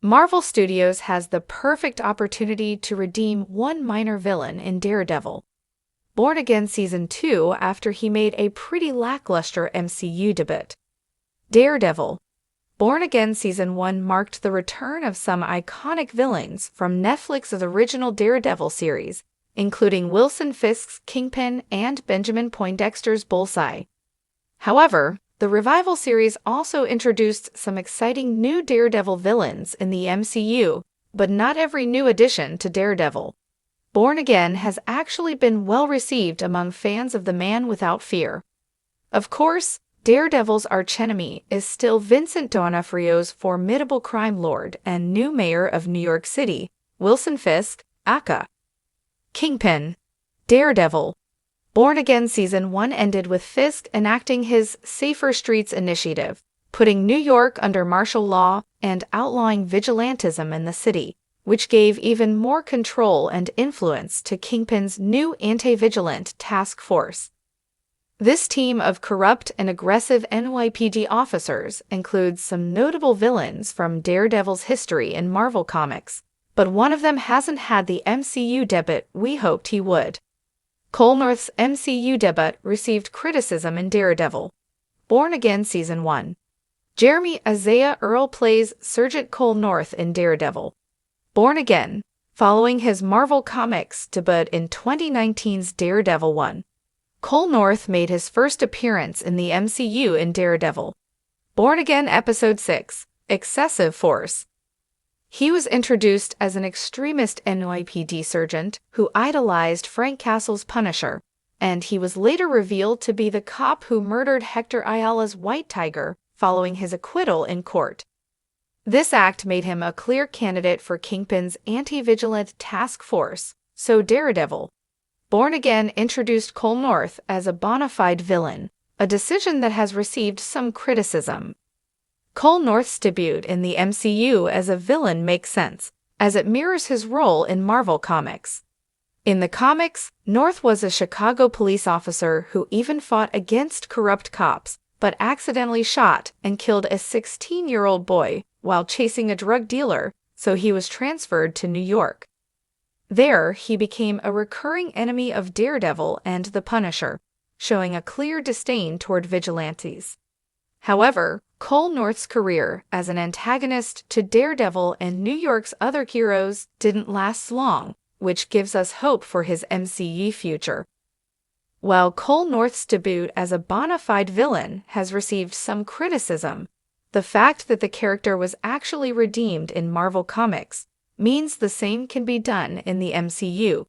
Marvel Studios has the perfect opportunity to redeem one minor villain in Daredevil. Born Again Season 2 after he made a pretty lackluster MCU debut. Daredevil. Born Again Season 1 marked the return of some iconic villains from Netflix's original Daredevil series, including Wilson Fisk's Kingpin and Benjamin Poindexter's Bullseye. However, the revival series also introduced some exciting new Daredevil villains in the MCU, but not every new addition to Daredevil. Born Again has actually been well received among fans of The Man Without Fear. Of course, Daredevil's archenemy is still Vincent D'Onofrio's formidable crime lord and new mayor of New York City, Wilson Fisk, aka Kingpin. Daredevil. Born Again Season 1 ended with Fisk enacting his Safer Streets initiative, putting New York under martial law and outlawing vigilantism in the city, which gave even more control and influence to Kingpin's new anti-vigilant task force. This team of corrupt and aggressive NYPD officers includes some notable villains from Daredevil's history in Marvel Comics, but one of them hasn't had the MCU debut we hoped he would. Cole North's MCU debut received criticism in Daredevil. Born Again Season 1. Jeremy Isaiah Earl plays Sergeant Cole North in Daredevil. Born Again, following his Marvel Comics debut in 2019's Daredevil 1. Cole North made his first appearance in the MCU in Daredevil. Born Again Episode 6, Excessive Force. He was introduced as an extremist NYPD sergeant who idolized Frank Castle's Punisher, and he was later revealed to be the cop who murdered Hector Ayala's White Tiger following his acquittal in court. This act made him a clear candidate for Kingpin's anti-vigilant task force, so Daredevil. Born Again introduced Cole North as a bona fide villain, a decision that has received some criticism. Cole North's debut in the MCU as a villain makes sense, as it mirrors his role in Marvel Comics. In the comics, North was a Chicago police officer who even fought against corrupt cops, but accidentally shot and killed a 16-year-old boy while chasing a drug dealer, so he was transferred to New York. There, he became a recurring enemy of Daredevil and the Punisher, showing a clear disdain toward vigilantes. However, Cole North's career as an antagonist to Daredevil and New York's other heroes didn't last long, which gives us hope for his MCU future. While Cole North's debut as a bona fide villain has received some criticism, the fact that the character was actually redeemed in Marvel Comics means the same can be done in the MCU.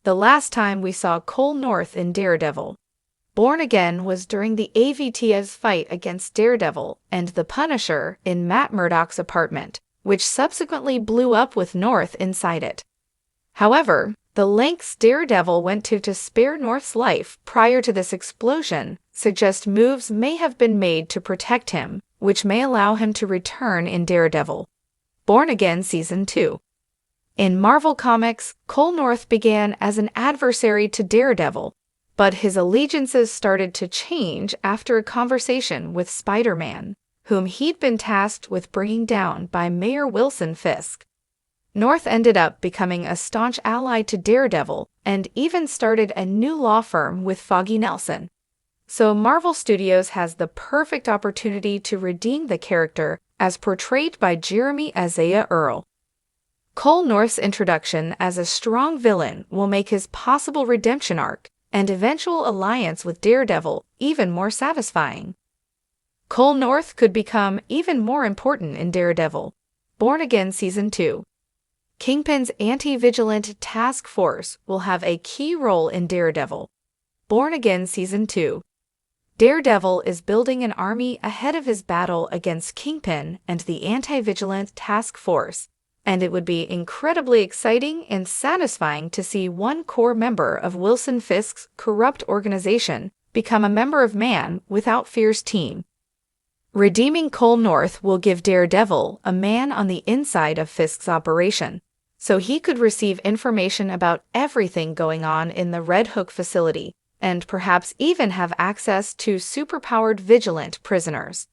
The last time we saw Cole North in Daredevil, Born Again, was during the AVT's fight against Daredevil and the Punisher in Matt Murdock's apartment, which subsequently blew up with North inside it. However, the lengths Daredevil went to spare North's life prior to this explosion suggest moves may have been made to protect him, which may allow him to return in Daredevil. Born Again Season 2. In Marvel Comics, Cole North began as an adversary to Daredevil, but his allegiances started to change after a conversation with Spider-Man, whom he'd been tasked with bringing down by Mayor Wilson Fisk. North ended up becoming a staunch ally to Daredevil and even started a new law firm with Foggy Nelson. So Marvel Studios has the perfect opportunity to redeem the character as portrayed by Jeremy Isaiah Earl. Cole North's introduction as a strong villain will make his possible redemption arc and eventual alliance with Daredevil even more satisfying. Cole North could become even more important in Daredevil. Born Again Season 2. Kingpin's anti-vigilant task force will have a key role in Daredevil. Born Again Season 2. Daredevil is building an army ahead of his battle against Kingpin and the anti-vigilant task force, and it would be incredibly exciting and satisfying to see one core member of Wilson Fisk's corrupt organization become a member of Man Without Fear's team. Redeeming Cole North will give Daredevil a man on the inside of Fisk's operation, so he could receive information about everything going on in the Red Hook facility, and perhaps even have access to superpowered vigilant prisoners.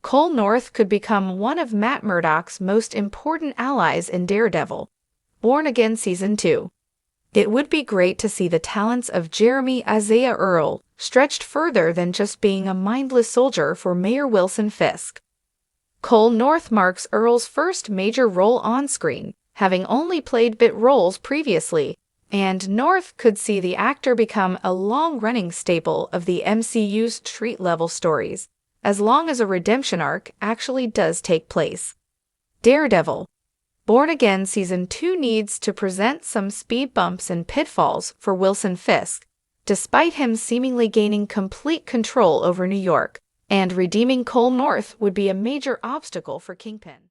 Cole North could become one of Matt Murdock's most important allies in Daredevil, Born Again Season 2. It would be great to see the talents of Jeremy Isaiah Earl stretched further than just being a mindless soldier for Mayor Wilson Fisk. Cole North marks Earl's first major role on screen, having only played bit roles previously, and North could see the actor become a long-running staple of the MCU's street-level stories, as long as a redemption arc actually does take place. Daredevil, Born Again Season 2 needs to present some speed bumps and pitfalls for Wilson Fisk, despite him seemingly gaining complete control over New York, and redeeming Cole North would be a major obstacle for Kingpin.